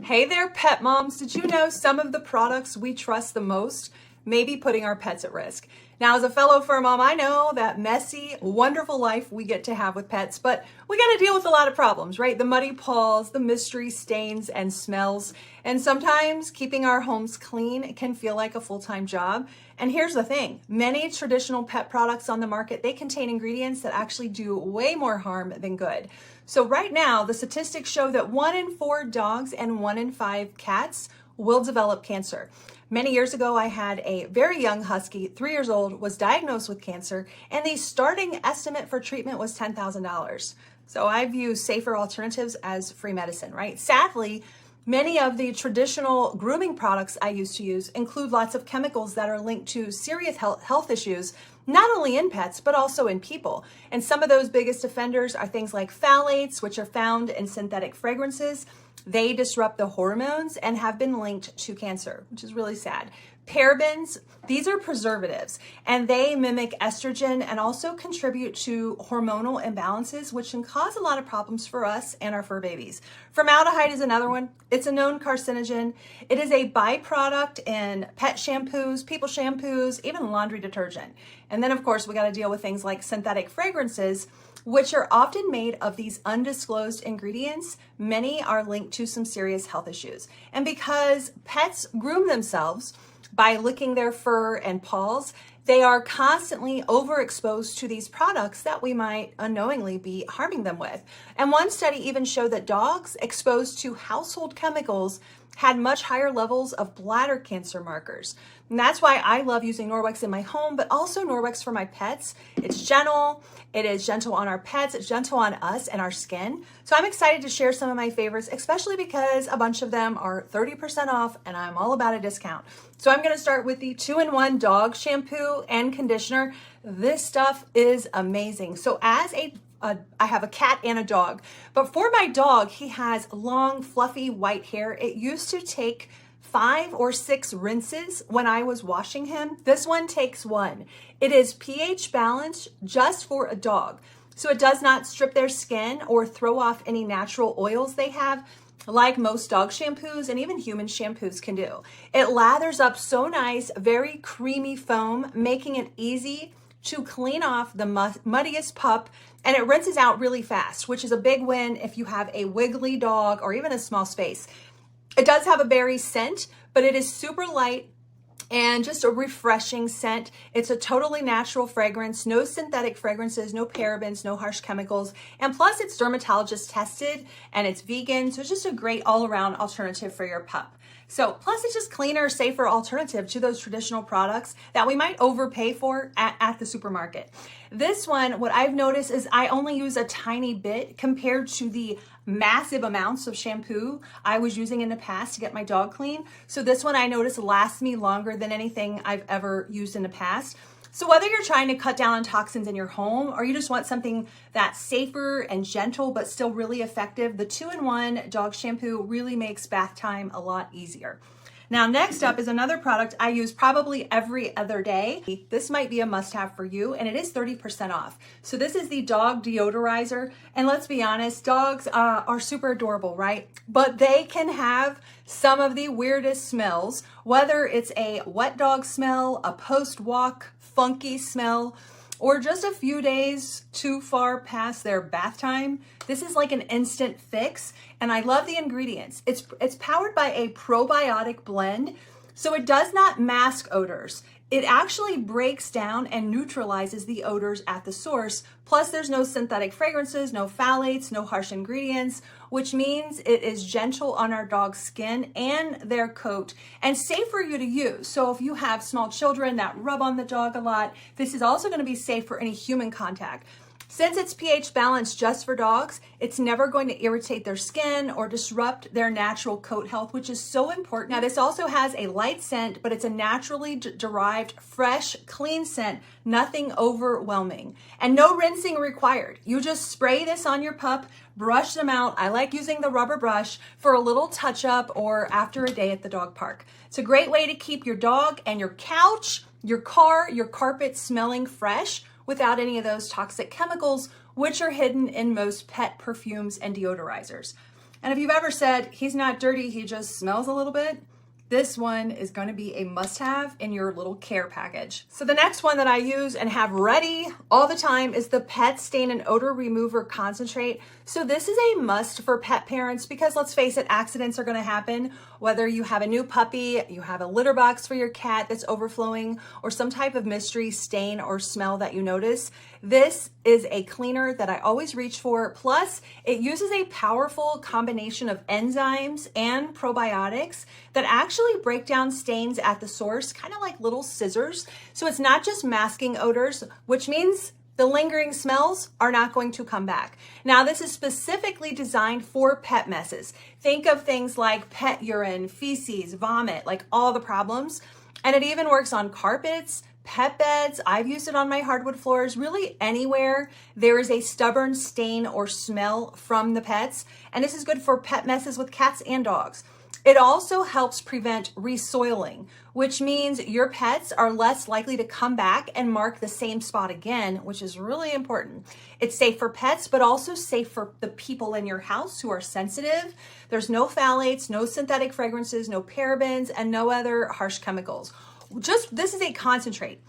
Hey there, pet moms. Did you know some of the products we trust the most may be putting our pets at risk? Now, as a fellow fur mom, I know that messy, wonderful life we get to have with pets, but we got to deal with a lot of problems, right? The muddy paws, the mystery stains and smells, and sometimes keeping our homes clean can feel like a full-time job. And here's the thing, many traditional pet products on the market, they contain ingredients that actually do way more harm than good. So right now, the statistics show that 1 in 4 dogs and 1 in 5 cats will develop cancer. Many years ago, I had a very young husky, 3 years old, was diagnosed with cancer, and the starting estimate for treatment was $10,000. So I view safer alternatives as free medicine, right? Sadly, many of the traditional grooming products I used to use include lots of chemicals that are linked to serious health issues, not only in pets, but also in people. And some of those biggest offenders are things like phthalates, which are found in synthetic fragrances. They disrupt the hormones and have been linked to cancer, which is really sad. Parabens, these are preservatives, and they mimic estrogen and also contribute to hormonal imbalances, which can cause a lot of problems for us and our fur babies. Formaldehyde is another one. It's a known carcinogen. It is a byproduct in pet shampoos, people shampoos, even laundry detergent. And then, of course, we got to deal with things like synthetic fragrances, which are often made of these undisclosed ingredients. Many are linked to some serious health issues. And because pets groom themselves by licking their fur and paws, they are constantly overexposed to these products that we might unknowingly be harming them with. And one study even showed that dogs exposed to household chemicals had much higher levels of bladder cancer markers. And that's why I love using Norwex in my home, but also Norwex for my pets. It's gentle, it is gentle on our pets, it's gentle on us and our skin. So I'm excited to share some of my favorites, especially because a bunch of them are 30% off and I'm all about a discount. So I'm gonna start with the 2-in-1 dog shampoo and conditioner. This stuff is amazing. So as I have a cat and a dog, but for my dog, he has long, fluffy white hair. It used to take 5 or 6 rinses when I was washing him. This one takes 1. It is pH balanced just for a dog. So it does not strip their skin or throw off any natural oils they have, like most dog shampoos and even human shampoos can do. It lathers up so nice, very creamy foam, making it easy to clean off the muddiest pup, and it rinses out really fast, which is a big win if you have a wiggly dog or even a small space. It does have a berry scent, but it is super light and just a refreshing scent. It's a totally natural fragrance, no synthetic fragrances, no parabens, no harsh chemicals, and plus it's dermatologist tested and it's vegan, so it's just a great all-around alternative for your pup. So plus it's just cleaner, safer alternative to those traditional products that we might overpay for at the supermarket. This one, what I've noticed is I only use a tiny bit compared to the massive amounts of shampoo I was using in the past to get my dog clean. So this one I notice lasts me longer than anything I've ever used in the past. So whether you're trying to cut down on toxins in your home or you just want something that's safer and gentle but still really effective, the 2-in-1 dog shampoo really makes bath time a lot easier. Now, next up is another product I use probably every other day. This might be a must-have for you, and it is 30% off. So this is the dog deodorizer, and let's be honest, dogs are super adorable, right? But they can have some of the weirdest smells, whether it's a wet dog smell, a post-walk funky smell, or just a few days too far past their bath time. This is like an instant fix, and I love the ingredients. It's powered by a probiotic blend, so it does not mask odors. It actually breaks down and neutralizes the odors at the source. Plus, there's no synthetic fragrances, no phthalates, no harsh ingredients, which means it is gentle on our dog's skin and their coat and safe for you to use. So if you have small children that rub on the dog a lot, this is also going to be safe for any human contact. Since it's pH balanced just for dogs, it's never going to irritate their skin or disrupt their natural coat health, which is so important. Now, this also has a light scent, but it's a naturally derived, fresh, clean scent, nothing overwhelming, and no rinsing required. You just spray this on your pup, brush them out. I like using the rubber brush for a little touch up or after a day at the dog park. It's a great way to keep your dog and your couch, your car, your carpet smelling fresh without any of those toxic chemicals, which are hidden in most pet perfumes and deodorizers. And if you've ever said, he's not dirty, he just smells a little bit, this one is going to be a must-have in your little care package. So the next one that I use and have ready all the time is the Pet Stain and Odor Remover Concentrate. So this is a must for pet parents because let's face it, accidents are going to happen. Whether you have a new puppy, you have a litter box for your cat that's overflowing, or some type of mystery stain or smell that you notice, this is a cleaner that I always reach for. Plus, it uses a powerful combination of enzymes and probiotics that actually break down stains at the source, kind of like little scissors. So it's not just masking odors, which means the lingering smells are not going to come back. Now, this is specifically designed for pet messes. Think of things like pet urine, feces, vomit, like all the problems. And it even works on carpets, pet beds. I've used it on my hardwood floors, really anywhere there is a stubborn stain or smell from the pets. And this is good for pet messes with cats and dogs. It also helps prevent resoiling, which means your pets are less likely to come back and mark the same spot again, which is really important. It's safe for pets, but also safe for the people in your house who are sensitive. There's no phthalates, no synthetic fragrances, no parabens, and no other harsh chemicals. This is a concentrate.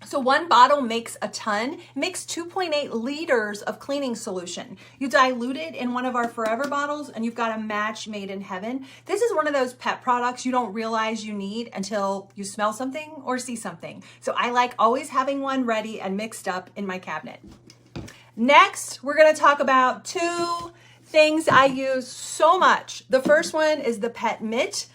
So one bottle makes a ton. It makes 2.8 liters of cleaning solution. You dilute it in one of our Forever bottles and you've got a match made in heaven. This is one of those pet products you don't realize you need until you smell something or see something. So I like always having one ready and mixed up in my cabinet. Next, we're going to talk about two things I use so much. The first one is the pet mitt,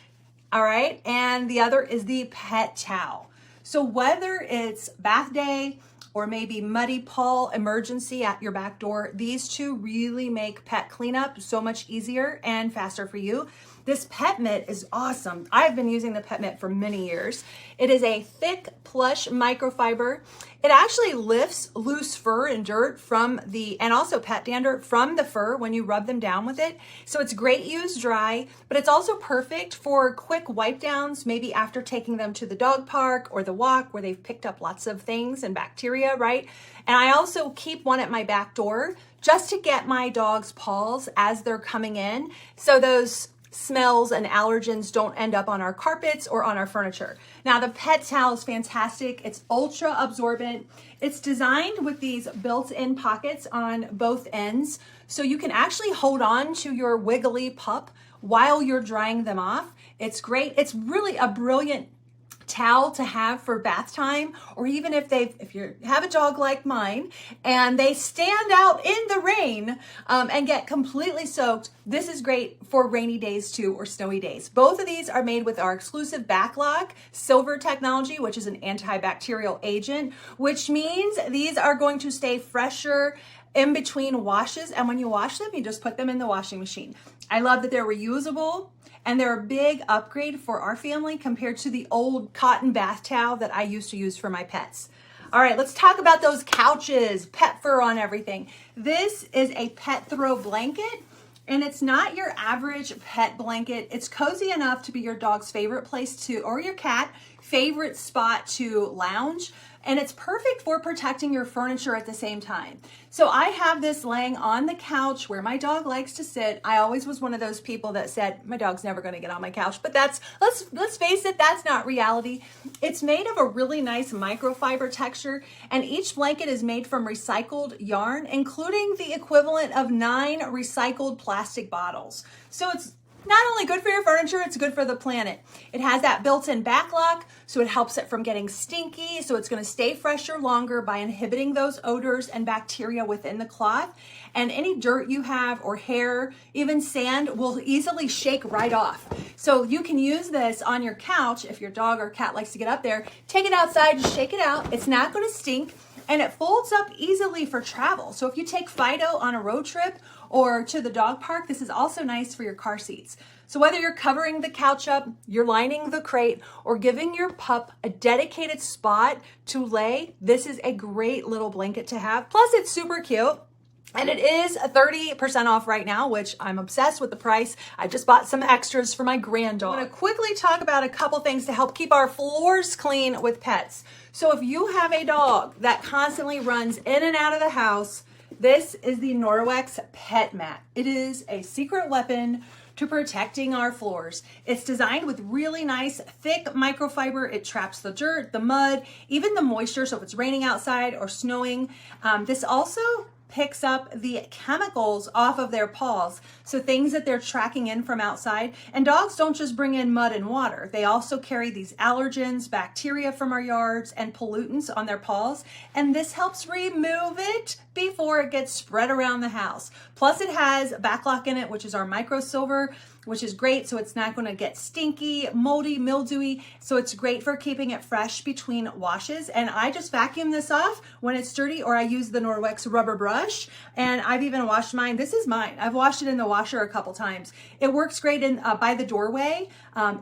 all right, and the other is the pet towel. So whether it's bath day or maybe muddy paw emergency at your back door, these two really make pet cleanup so much easier and faster for you. This pet mitt is awesome. I've been using the pet mitt for many years. It is a thick, plush microfiber. It actually lifts loose fur and dirt and also pet dander from the fur when you rub them down with it. So it's great used dry, but it's also perfect for quick wipe downs, maybe after taking them to the dog park or the walk where they've picked up lots of things and bacteria, right? And I also keep one at my back door just to get my dog's paws as they're coming in. So those smells and allergens don't end up on our carpets or on our furniture. Now, the pet towel is fantastic. It's ultra absorbent. It's designed with these built-in pockets on both ends, so you can actually hold on to your wiggly pup while you're drying them off. It's great. It's really a brilliant towel to have for bath time, or even if you have a dog like mine and they stand out in the rain and get completely soaked, this is great for rainy days too, or snowy days. Both of these are made with our exclusive backlock silver technology, which is an antibacterial agent, which means these are going to stay fresher in between washes, and when you wash them, you just put them in the washing machine. I love that they're reusable, and they're a big upgrade for our family compared to the old cotton bath towel that I used to use for my pets. All right, let's talk about those couches, pet fur on everything. This is a pet throw blanket, and it's not your average pet blanket. It's cozy enough to be your dog's favorite place or your cat favorite spot to lounge. And it's perfect for protecting your furniture at the same time. So I have this laying on the couch where my dog likes to sit. I always was one of those people that said, my dog's never gonna get on my couch, but let's face it, that's not reality. It's made of a really nice microfiber texture, and each blanket is made from recycled yarn, including the equivalent of 9 recycled plastic bottles. So it's not only good for your furniture, it's good for the planet. It has that built-in backlock, so it helps it from getting stinky, so it's gonna stay fresher longer by inhibiting those odors and bacteria within the cloth. And any dirt you have or hair, even sand, will easily shake right off. So you can use this on your couch if your dog or cat likes to get up there. Take it outside, just shake it out. It's not gonna stink, and it folds up easily for travel. So if you take Fido on a road trip or to the dog park, this is also nice for your car seats. So whether you're covering the couch up, you're lining the crate, or giving your pup a dedicated spot to lay, this is a great little blanket to have. Plus, it's super cute. And it is 30% off right now, which I'm obsessed with the price. I just bought some extras for my granddog. I'm gonna quickly talk about a couple things to help keep our floors clean with pets. So if you have a dog that constantly runs in and out of the house, This is the Norwex Pet Mat. It is a secret weapon to protecting our floors. It's designed with really nice thick microfiber. It traps the dirt, the mud, even the moisture, so if it's raining outside or snowing. This also picks up the chemicals off of their paws, so things that they're tracking in from outside. And dogs don't just bring in mud and water. They also carry these allergens, bacteria from our yards, and pollutants on their paws. And this helps remove it before it gets spread around the house. Plus it has backlock in it, which is our micro silver, which is great, so it's not going to get stinky, moldy, mildewy. So it's great for keeping it fresh between washes. And I just vacuum this off when it's dirty, or I use the Norwex rubber brush. And I've even washed mine. This is mine. I've washed it in the washer a couple times. It works great in by the doorway,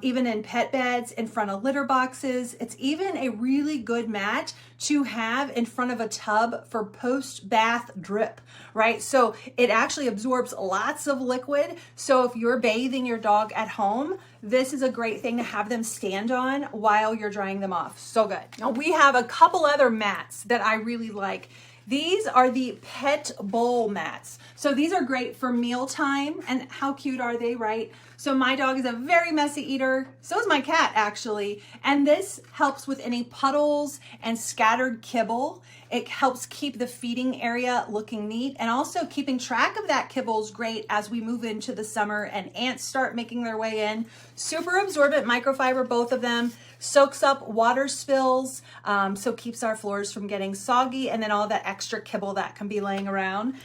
even in pet beds, in front of litter boxes. It's even a really good mat to have in front of a tub for post-bath drip, right? So it actually absorbs lots of liquid. So if you're bathing your dog at home, this is a great thing to have them stand on while you're drying them off. So good. Now we have a couple other mats that I really like. These are the pet bowl mats. So these are great for mealtime, and how cute are they, right? So my dog is a very messy eater. So is my cat, actually. And this helps with any puddles and scattered kibble. It helps keep the feeding area looking neat, and also keeping track of that kibble is great as we move into the summer and ants start making their way in. Super absorbent microfiber, both of them. Soaks up water spills, so keeps our floors from getting soggy, and then all that extra kibble that can be laying around.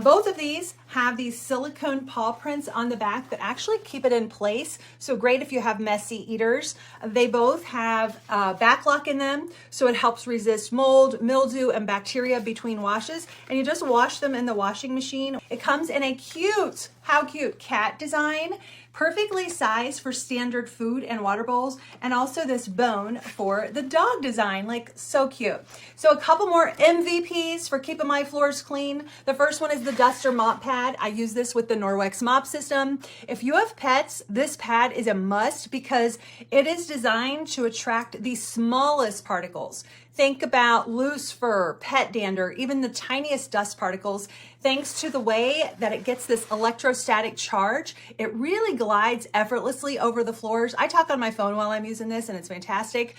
Both of these have these silicone paw prints on the back that actually keep it in place. So great if you have messy eaters. They both have backlock in them, so it helps resist mold, mildew, and bacteria between washes. And you just wash them in the washing machine. It comes in a cute, how cute, cat design. Perfectly sized for standard food and water bowls, and also this bone for the dog design, like so cute. So a couple more MVPs for keeping my floors clean. The first one is the Duster Mop Pad. I use this with the Norwex mop system. If you have pets, this pad is a must because it is designed to attract the smallest particles. Think about loose fur, pet dander, even the tiniest dust particles. Thanks to the way that it gets this electrostatic charge, it really glides effortlessly over the floors. I talk on my phone while I'm using this, and it's fantastic.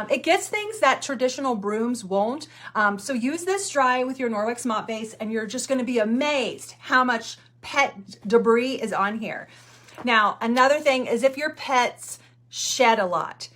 It gets things that traditional brooms won't. So use this dry with your Norwex mop base, and you're just going to be amazed how much pet debris is on here. Now, another thing is if your pets shed a lot.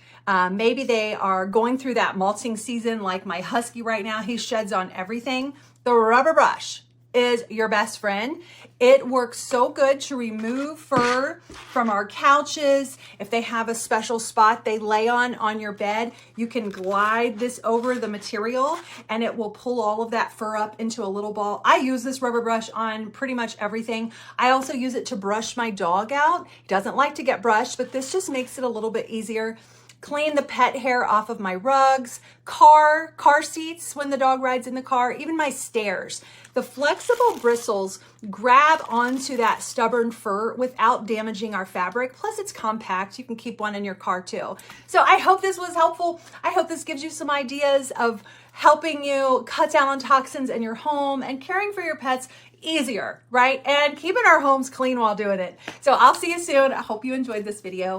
Maybe they are going through that molting season like my husky right now. He sheds on everything. The rubber brush is your best friend. It works so good to remove fur from our couches. If they have a special spot they lay on your bed, you can glide this over the material and it will pull all of that fur up into a little ball. I use this rubber brush on pretty much everything. I also use it to brush my dog out. He doesn't like to get brushed, but this just makes it a little bit easier. Clean the pet hair off of my rugs, car seats when the dog rides in the car, even my stairs. The flexible bristles grab onto that stubborn fur without damaging our fabric. Plus it's compact. You can keep one in your car too. So I hope this was helpful. I hope this gives you some ideas of helping you cut down on toxins in your home and caring for your pets easier, right? And keeping our homes clean while doing it. So I'll see you soon. I hope you enjoyed this video.